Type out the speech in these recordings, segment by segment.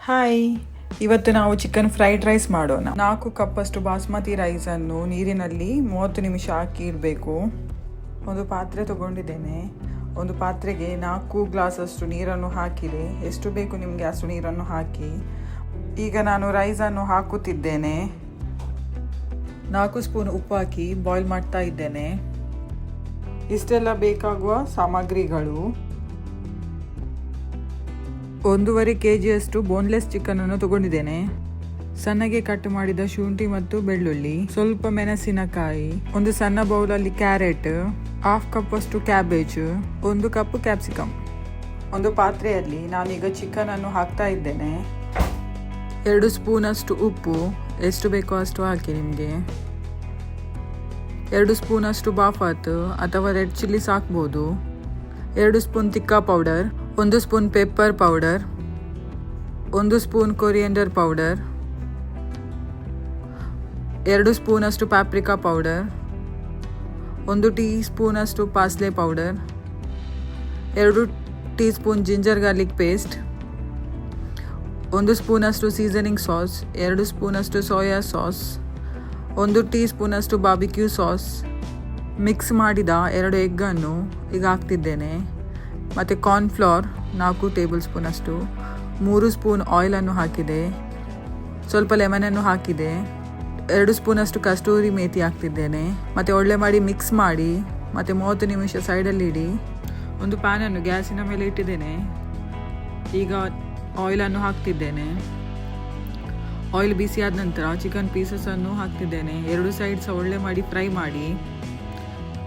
Hi, ಇವತ್ತು ನಾವು chicken fried rice ಮಾಡೋಣ. 4 ಕಪ್ಪಷ್ಟು ಬಾಸ್ಮತಿ ರೈಸನ್ನು ನೀರಿನಲ್ಲಿ 30 ನಿಮಿಷ ಹಾಕಿ ಇಡಬೇಕು. ಒಂದು ಪಾತ್ರೆ ತಗೊಂಡಿದ್ದೇನೆ. ಒಂದು ಪಾತ್ರೆಗೆ 4 ಗ್ಲಾಸಷ್ಟು ನೀರನ್ನು ಹಾಕಿದೆ. ಎಷ್ಟು ಬೇಕು ನಿಮಗೆ ಅಷ್ಟು ನೀರನ್ನು ಹಾಕಿ. ಈಗ ನಾನು ರೈಸನ್ನು ಹಾಕುತ್ತಿದ್ದೇನೆ. 4 ಸ್ಪೂನ್ ಉಪ್ಪು ಹಾಕಿ ಬಾಯ್ಲ್ ಮಾಡ್ತಾ ಇದ್ದೇನೆ. ಇಷ್ಟೆಲ್ಲ ಬೇಕಾಗುವ ಸಾಮಗ್ರಿಗಳು: 1.5 kg ಬೋನ್ಲೆಸ್ ಚಿಕನ್ ಅನ್ನು ತಗೊಂಡಿದ್ದೇನೆ. ಸಣ್ಣಗೆ ಕಟ್ ಮಾಡಿದ ಶುಂಠಿ ಮತ್ತು ಬೆಳ್ಳುಳ್ಳಿ, ಸ್ವಲ್ಪ ಮೆಣಸಿನಕಾಯಿ, ಒಂದು ಸಣ್ಣ ಬೌಲಲ್ಲಿ ಕ್ಯಾರೆಟ್, 1/2 ಕಪ್ ಅಷ್ಟು ಕ್ಯಾಬೇಜ್, 1 ಕಪ್ ಕ್ಯಾಪ್ಸಿಕಮ್. ಒಂದು ಪಾತ್ರೆಯಲ್ಲಿ ನಾನೀಗ ಚಿಕನ್ ಅನ್ನು ಹಾಕ್ತಾ ಇದ್ದೇನೆ. 2 ಸ್ಪೂನ್ ಅಷ್ಟು ಉಪ್ಪು, ಎಷ್ಟು ಬೇಕೋ ಅಷ್ಟು ಹಾಕಿ ನಿಮಗೆ. 2 ಸ್ಪೂನ್ ಅಷ್ಟು ಬಾಫಾತ್ ಅಥವಾ ರೆಡ್ ಚಿಲ್ಲಿಸ್ ಹಾಕ್ಬೋದು. 2 spoon tikka powder, 1 spoon pepper powder, 1 spoon coriander powder, 2 spoon ಅಷ್ಟು ಪಾಪ್ರಿಕಾ ಪೌಡರ್, 1 ಟೀ ಸ್ಪೂನ್ ಅಷ್ಟು parsley powder, 2 teaspoon ginger garlic paste, 1 spoon ಅಷ್ಟು ಸೀಸನಿಂಗ್ ಸಾಸ್, 2 ಸ್ಪೂನ್ ಅಷ್ಟು ಸೋಯಾ ಸಾಸ್, 1 ಟೀ ಸ್ಪೂನ್ ಅಷ್ಟು barbecue sauce. Mix ಮಾಡಿದ 2 ಎಗ್ಗನ್ನು ಈಗ ಹಾಕ್ತಿದ್ದೇನೆ. ಮತ್ತು cornflour 4 table spoon ಅಷ್ಟು, 3 spoon ಆಯಿಲನ್ನು ಹಾಕಿದೆ, ಸ್ವಲ್ಪ ಲೆಮನನ್ನು ಹಾಕಿದೆ, 2 ಸ್ಪೂನ್ ಅಷ್ಟು ಕಸ್ತೂರಿ ಮೇಥಿ ಹಾಕ್ತಿದ್ದೇನೆ. ಮತ್ತು ಒಳ್ಳೆ ಮಾಡಿ ಮಿಕ್ಸ್ ಮಾಡಿ ಮತ್ತು 30 ನಿಮಿಷ ಸೈಡಲ್ಲಿ ಇಡಿ. ಒಂದು ಪ್ಯಾನನ್ನು ಗ್ಯಾಸಿನ ಮೇಲೆ ಇಟ್ಟಿದ್ದೇನೆ. ಈಗ ಆಯಿಲನ್ನು ಹಾಕ್ತಿದ್ದೇನೆ. ಆಯಿಲ್ ಬಿಸಿ ಆದ ನಂತರ ಚಿಕನ್ ಪೀಸಸನ್ನು ಹಾಕ್ತಿದ್ದೇನೆ. 2 ಸೈಡ್ಸ್ ಒಳ್ಳೆ ಮಾಡಿ ಫ್ರೈ ಮಾಡಿ.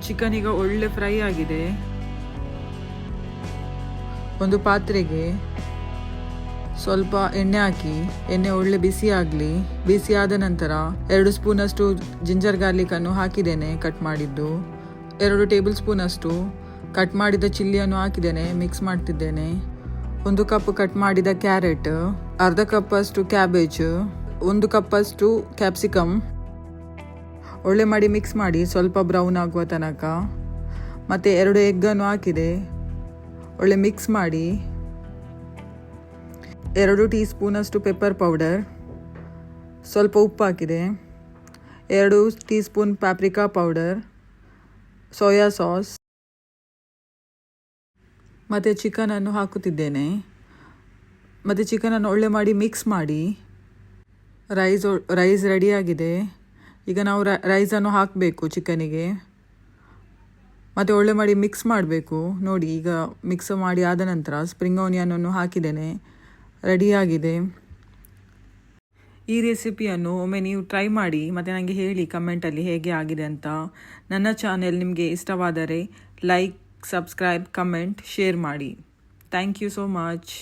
ಚಿಕನ್ ಈಗ ಒಳ್ಳೆ ಫ್ರೈ ಆಗಿದೆ. ಒಂದು ಪಾತ್ರೆಗೆ ಸ್ವಲ್ಪ ಎಣ್ಣೆ ಹಾಕಿ, ಎಣ್ಣೆ ಒಳ್ಳೆ ಬಿಸಿ ಆಗಲಿ. ಬಿಸಿ ಆದ ನಂತರ 2 ಸ್ಪೂನ್ ಅಷ್ಟು ಜಿಂಜರ್ ಗಾರ್ಲಿಕನ್ನು ಹಾಕಿದ್ದೇನೆ, ಕಟ್ ಮಾಡಿದ್ದು. 2 ಟೇಬಲ್ ಸ್ಪೂನ್ ಅಷ್ಟು ಕಟ್ ಮಾಡಿದ ಚಿಲ್ಲಿಯನ್ನು ಹಾಕಿದ್ದೇನೆ, ಮಿಕ್ಸ್ ಮಾಡ್ತಿದ್ದೇನೆ. 1 ಕಪ್ ಕಟ್ ಮಾಡಿದ ಕ್ಯಾರೆಟ್, 1/2 ಕಪ್ ಅಷ್ಟು ಕ್ಯಾಬೇಜ್, 1 ಕಪ್ ಅಷ್ಟು ಕ್ಯಾಪ್ಸಿಕಮ್. ಒಳ್ಳೆ ಮಾಡಿ ಮಿಕ್ಸ್ ಮಾಡಿ ಸ್ವಲ್ಪ ಬ್ರೌನ್ ಆಗುವ ತನಕ. ಮತ್ತು 2 ಎಗ್ಗನ್ನು ಹಾಕಿದೆ, ಒಳ್ಳೆ ಮಿಕ್ಸ್ ಮಾಡಿ. 2 ಟೀ ಸ್ಪೂನ್ ಅಷ್ಟು ಪೆಪ್ಪರ್ ಪೌಡರ್, ಸ್ವಲ್ಪ ಉಪ್ಪು ಹಾಕಿದೆ, 2 teaspoon paprika powder, soya sauce. ಮತ್ತು ಚಿಕನನ್ನು ಹಾಕುತ್ತಿದ್ದೇನೆ. ಮತ್ತು ಚಿಕನನ್ನು ಒಳ್ಳೆ ಮಾಡಿ ಮಿಕ್ಸ್ ಮಾಡಿ. ರೈಸ್ ರೆಡಿಯಾಗಿದೆ. ಈಗ ನಾವು ರೈಸನ್ನು ಹಾಕಬೇಕು ಚಿಕನಿಗೆ. ಮತ್ತು ಒಳ್ಳೆ ಮಾಡಿ ಮಿಕ್ಸ್ ಮಾಡಬೇಕು. ನೋಡಿ, ಈಗ ಮಿಕ್ಸ್ ಮಾಡಿ ಆದ ನಂತರ ಸ್ಪ್ರಿಂಗ್ ಆನಿಯನನ್ನು ಹಾಕಿದ್ದೇನೆ. ರೆಡಿಯಾಗಿದೆ. ಈ ರೆಸಿಪಿಯನ್ನು ಒಮ್ಮೆ ನೀವು ಟ್ರೈ ಮಾಡಿ ಮತ್ತು ನನಗೆ ಹೇಳಿ ಕಮೆಂಟಲ್ಲಿ ಹೇಗೆ ಆಗಿದೆ ಅಂತ. ನನ್ನ ಚಾನೆಲ್ ನಿಮಗೆ ಇಷ್ಟವಾದರೆ ಲೈಕ್, ಸಬ್ಸ್ಕ್ರೈಬ್, ಕಮೆಂಟ್, ಶೇರ್ ಮಾಡಿ. Thank you so much.